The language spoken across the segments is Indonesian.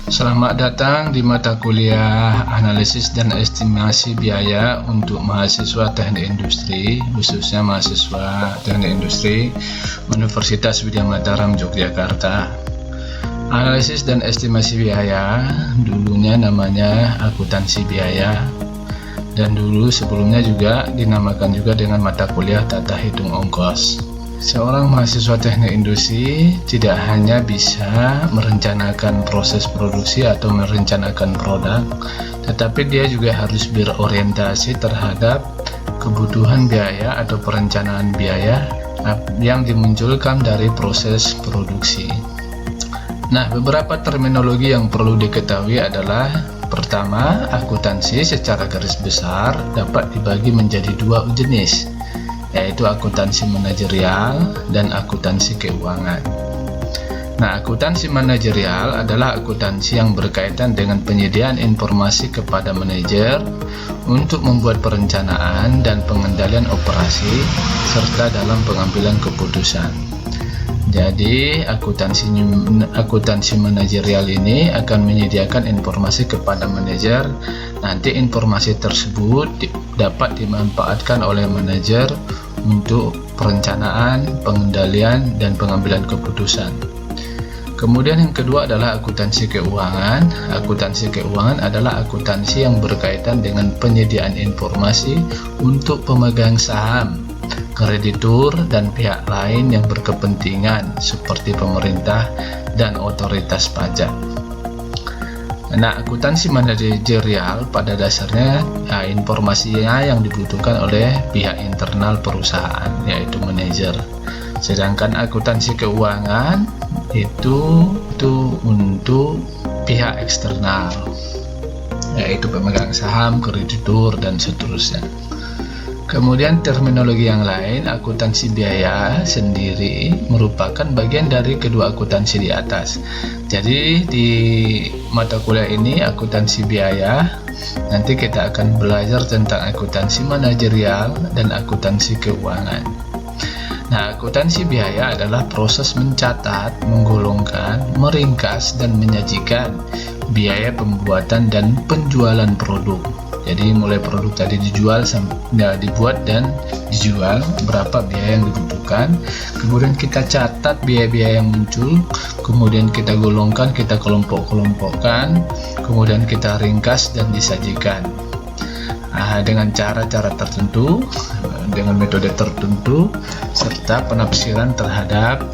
Selamat datang di mata kuliah Analisis dan Estimasi Biaya untuk mahasiswa Teknik Industri, khususnya mahasiswa Teknik Industri Universitas Widya Mataram, Yogyakarta. Analisis dan estimasi biaya dulunya namanya akuntansi biaya, dan dulu sebelumnya juga dinamakan juga dengan mata kuliah tata hitung ongkos. Seorang mahasiswa teknik industri tidak hanya bisa merencanakan proses produksi atau merencanakan produk, tetapi dia juga harus berorientasi terhadap kebutuhan biaya atau perencanaan biaya yang dimunculkan dari proses produksi. Nah, beberapa terminologi yang perlu diketahui adalah: pertama, akuntansi secara garis besar dapat dibagi menjadi dua jenis, yaitu akuntansi manajerial dan akuntansi keuangan. Nah, akuntansi manajerial adalah akuntansi yang berkaitan dengan penyediaan informasi kepada manajer untuk membuat perencanaan dan pengendalian operasi serta dalam pengambilan keputusan. Jadi, akuntansi manajerial ini akan menyediakan informasi kepada manajer. Nanti informasi tersebut dapat dimanfaatkan oleh manajer untuk perencanaan, pengendalian, dan pengambilan keputusan. Kemudian yang kedua adalah akuntansi keuangan. Akuntansi keuangan adalah akuntansi yang berkaitan dengan penyediaan informasi untuk pemegang saham, kreditur, dan pihak lain yang berkepentingan seperti pemerintah dan otoritas pajak. Nah, akuntansi manajerial pada dasarnya informasinya yang dibutuhkan oleh pihak internal perusahaan, yaitu manajer. Sedangkan akuntansi keuangan itu untuk pihak eksternal, yaitu pemegang saham, kreditur, dan seterusnya. Kemudian terminologi yang lain, akuntansi biaya sendiri merupakan bagian dari kedua akuntansi di atas. Jadi di mata kuliah ini akuntansi biaya, nanti kita akan belajar tentang akuntansi manajerial dan akuntansi keuangan. Nah, akuntansi biaya adalah proses mencatat, menggolongkan, meringkas, dan menyajikan biaya pembuatan dan penjualan produk. Jadi mulai produk tadi dibuat dan dijual, berapa biaya yang dibutuhkan, kemudian kita catat biaya-biaya yang muncul, kemudian kita golongkan, kita kelompok-kelompokkan, kemudian kita ringkas dan disajikan dengan cara-cara tertentu, dengan metode tertentu, serta penafsiran terhadap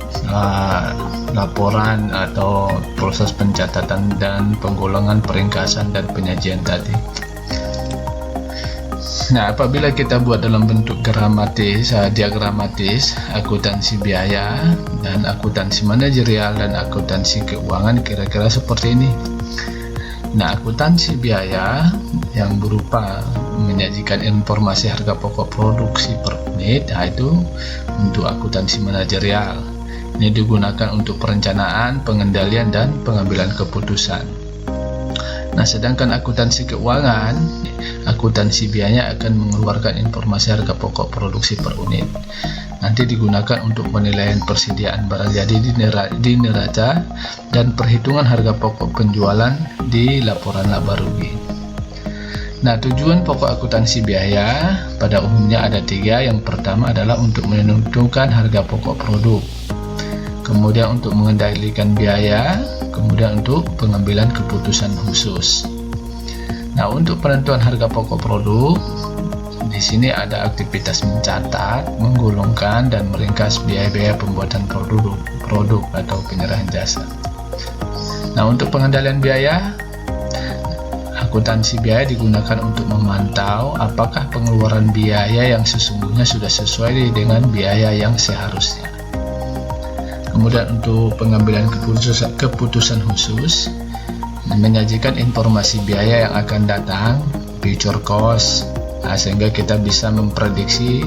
laporan atau proses pencatatan dan penggolongan, peringkasan, dan penyajian tadi. Nah, apabila kita buat dalam bentuk diagramatis, akuntansi biaya dan akuntansi manajerial dan akuntansi keuangan kira-kira seperti ini. Nah, akuntansi biaya yang berupa menyajikan informasi harga pokok produksi per unit, itu untuk akuntansi manajerial. Ini digunakan untuk perencanaan, pengendalian, dan pengambilan keputusan. Nah, sedangkan akuntansi keuangan, akuntansi biaya akan mengeluarkan informasi harga pokok produksi per unit. Nanti digunakan untuk penilaian persediaan barang jadi di neraca dan perhitungan harga pokok penjualan di laporan laba rugi. Nah, tujuan pokok akuntansi biaya pada umumnya ada tiga. Yang pertama adalah untuk menentukan harga pokok produk, kemudian untuk mengendalikan biaya, kemudian untuk pengambilan keputusan khusus. Nah, untuk penentuan harga pokok produk, di sini ada aktivitas mencatat, menggolongkan, dan meringkas biaya-biaya pembuatan produk atau penyerahan jasa. Nah, untuk pengendalian biaya, akuntansi biaya digunakan untuk memantau apakah pengeluaran biaya yang sesungguhnya sudah sesuai dengan biaya yang seharusnya. Kemudian untuk pengambilan keputusan khusus, menyajikan informasi biaya yang akan datang, future cost, sehingga kita bisa memprediksi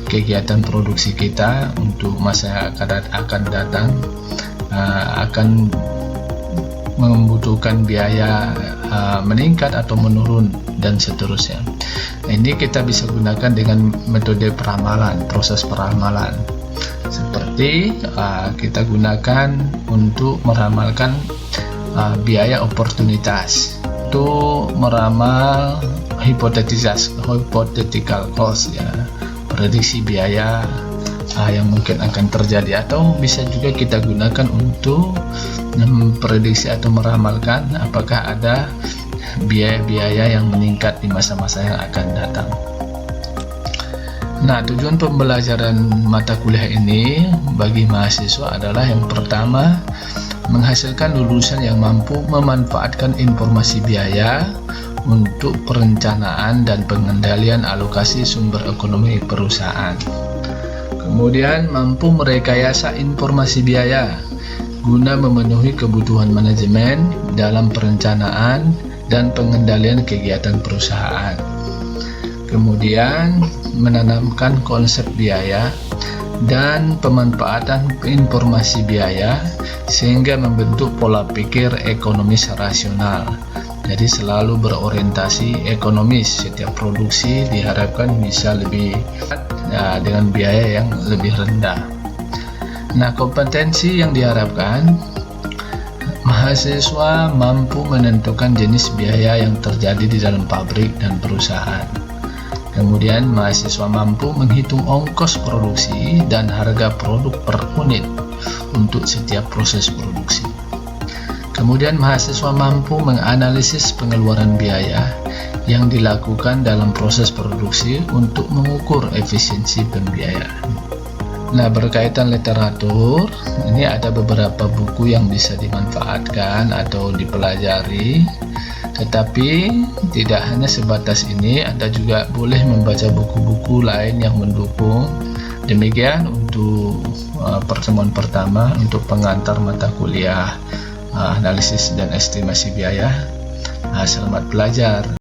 kegiatan produksi kita untuk masa yang akan datang akan membutuhkan biaya meningkat atau menurun, dan seterusnya. Ini kita bisa gunakan dengan metode peramalan, proses peramalan. Seperti kita gunakan untuk meramalkan biaya oportunitas untuk meramal hypothetical cost, ya, prediksi biaya yang mungkin akan terjadi, atau bisa juga kita gunakan untuk memprediksi atau meramalkan apakah ada biaya-biaya yang meningkat di masa-masa yang akan datang. Nah, tujuan pembelajaran mata kuliah ini bagi mahasiswa adalah yang pertama, menghasilkan lulusan yang mampu memanfaatkan informasi biaya untuk perencanaan dan pengendalian alokasi sumber ekonomi perusahaan. Kemudian mampu merekayasa informasi biaya guna memenuhi kebutuhan manajemen dalam perencanaan dan pengendalian kegiatan perusahaan. Kemudian menanamkan konsep biaya dan pemanfaatan informasi biaya sehingga membentuk pola pikir ekonomis rasional. Jadi selalu berorientasi ekonomis. Setiap produksi diharapkan bisa lebih dengan biaya yang lebih rendah. Nah, kompetensi yang diharapkan, mahasiswa mampu menentukan jenis biaya yang terjadi di dalam pabrik dan perusahaan. Kemudian mahasiswa mampu menghitung ongkos produksi dan harga produk per unit untuk setiap proses produksi. Kemudian mahasiswa mampu menganalisis pengeluaran biaya yang dilakukan dalam proses produksi untuk mengukur efisiensi pembiayaan. Nah, berkaitan literatur, ini ada beberapa buku yang bisa dimanfaatkan atau dipelajari. Tetapi tidak hanya sebatas ini, Anda juga boleh membaca buku-buku lain yang mendukung. Demikian untuk pertemuan pertama untuk pengantar mata kuliah analisis dan estimasi biaya. Selamat belajar.